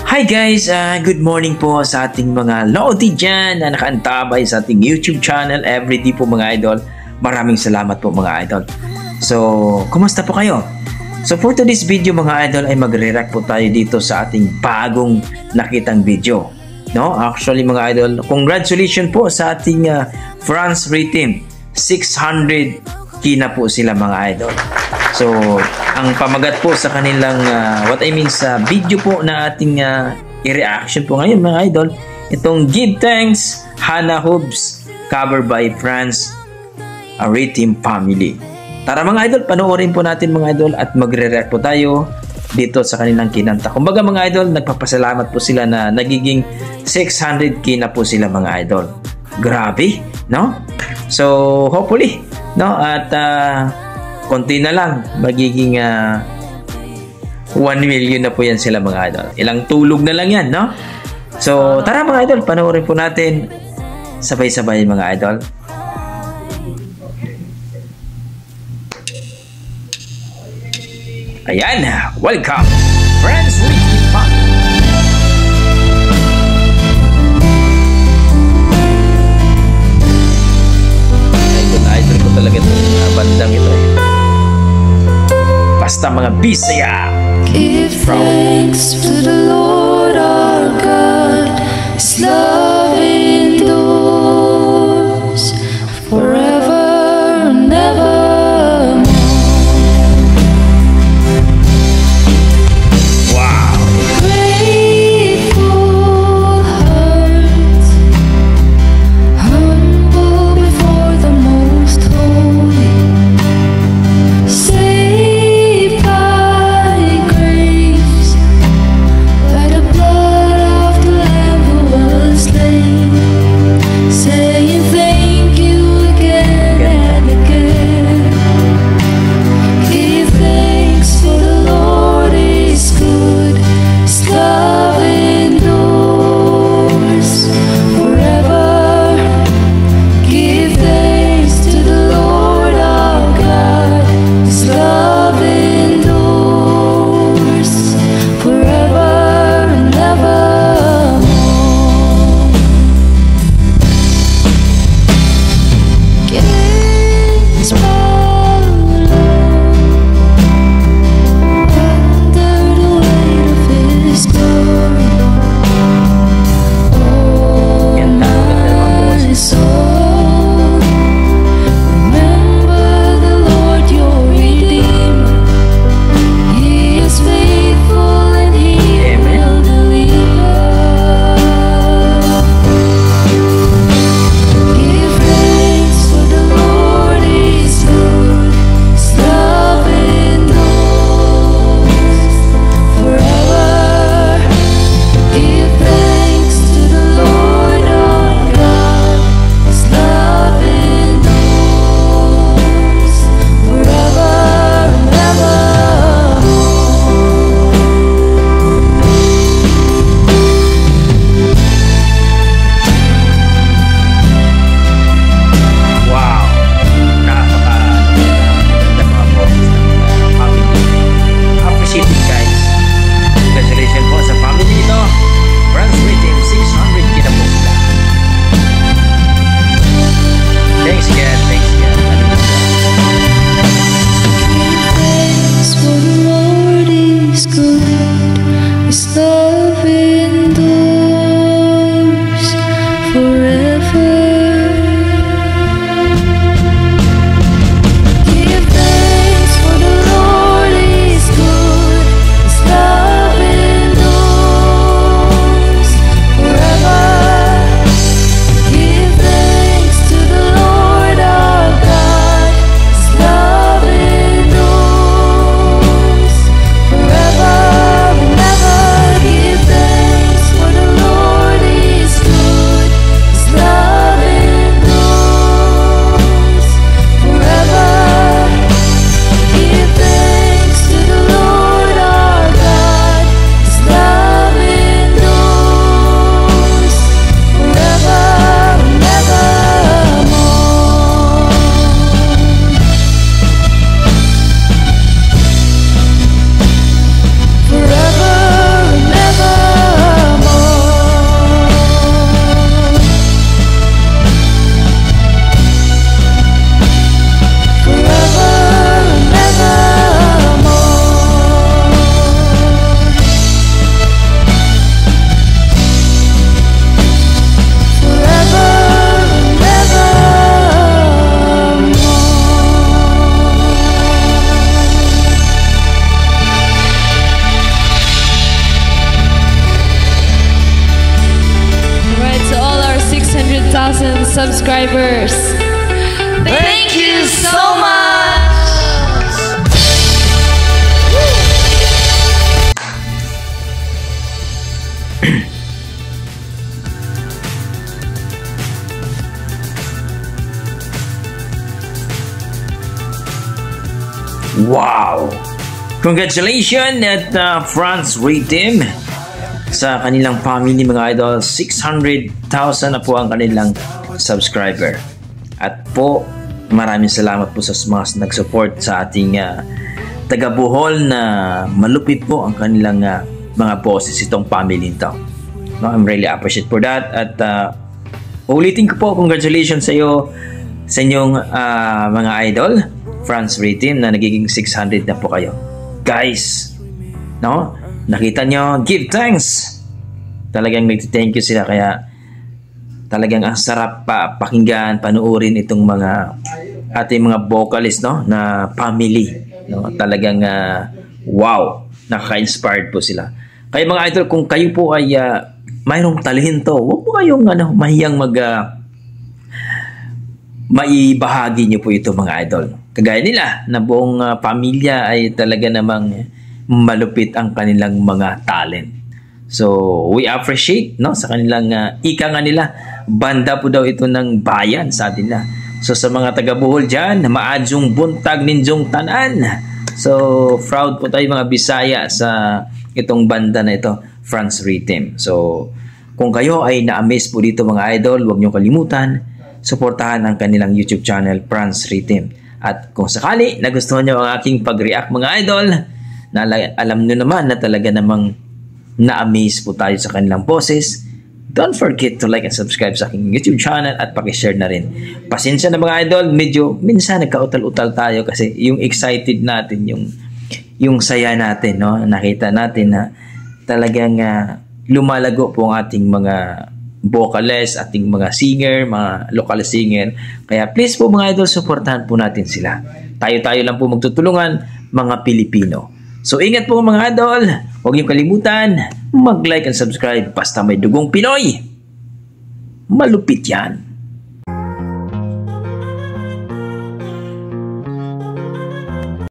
Hi guys, good morning po sa ating mga Lodi dyan na nakaantabay sa ating YouTube channel everyday po mga idol. Maraming salamat po mga idol. So, kumusta po kayo? So for today's video mga idol ay magre-react po tayo dito sa ating bagong nakitang video. No? Actually mga idol, congratulations po sa ating France Rhythm. 600k na po sila mga idol. So, ang pamagat po sa kanilang sa video po na ating i-reaction po ngayon mga idol, itong Give Thanks Hannah Hobbs cover by France Rhythm Family. Tara mga idol, panoorin po natin mga idol at magre-react po tayo dito sa kanilang kinanta. Kumbaga mga idol, nagpapasalamat po sila na nagiging 600k na po sila mga idol. Grabe, no? So, hopefully, no? At konti na lang, magiging 1 million na po yan sila mga idol. Ilang tulog na lang yan, no? So, tara mga idol, panoorin po natin sabay-sabay mga idol. Ayan, welcome, Friends Rhythm Family. Idol ko talaga itong bandang ito eh. Basta mga Bisaya. Give thanks to the Lord our God. His love endures forever and ever. Wow. Grateful hearts, humble before the Most Holy. Saved by grace, by the blood of the Lamb who was slain, saying thank you again and again. Give thanks for the Lord is good, His love endures forever. Give thanks to the Lord our God, His love endures forever and evermore. Against my Lord, under the weight of His glory. Oh, my soul, remember the Lord your Redeemer. He is faithful and He will deliver. Give thanks for the Lord is good, His love endures forever. Give thanks to the Lord our God, His love endures forever and evermore. Wow. Napaka-ganda mga boses ng family. Appreciate it guys. Congratulations po sa family nito. France Rhythm 600k na po sila. Thanks again. Thanks again. Thanks for the Lord is good, His love endures forever. Give thanks for the Lord is good, His love endures forever. Give thanks to the Lord our God, His love endures forever and ever. Give subscribers. Thank you so much! Wow! Congratulations at France Redeem sa kanilang family mga idol. 600,000 na po ang kanilang subscriber. At po, maraming salamat po sa mga nag-support sa ating taga Bohol na malupit po ang kanilang mga bosses itong family nito. No, I'm really appreciate for that. At ulitin ko po, congratulations sa iyo sa inyong mga idol, France Redeem, na nagiging 600 na po kayo. Guys, no? Nakita nyo, give thanks. Talagang nag-thank you sila, kaya talagang ang sarap pakinggan, panuorin itong mga ating mga vocalist, no, na family, no? Talagang wow, nakaka-inspired po sila. Kaya mga idol, kung kayo po ay mayroong talento, huwag po kayong mahiyang maibahagi nyo po ito mga idol. Kagaya nila na buong pamilya ay talaga namang malupit ang kanilang mga talent. So, we appreciate, no, sa kanilang ika nga nila, banda po daw ito ng bayan, sabi nila. So, sa mga taga-Bohol dyan, maadyong buntag ninjong tanan. So, proud po tayo mga Bisaya sa itong banda na ito, France Redeem. So, kung kayo ay na-amaze po dito mga idol, huwag nyo kalimutan, suportahan ang kanilang YouTube channel, France Redeem. At kung sakali nagustuhan nyo ang aking pag-react mga idol, na alam nyo naman na talaga namang na-amaze po tayo sa kanilang boses, don't forget to like and subscribe sa aking YouTube channel at pakishare na rin. Pasensya na mga idol, medyo minsan nagkautal-utal tayo kasi yung excited natin, yung saya natin, no? Nakita natin na talagang lumalago po ang ating mga vocalist, ating mga singer, mga local singer. Kaya please po mga idol, supportahan po natin sila. Tayo-tayo lang po magtutulungan, mga Pilipino. So ingat po mga idol, huwag niyong kalimutan mag-like and subscribe, basta may dugong Pinoy, malupit yan.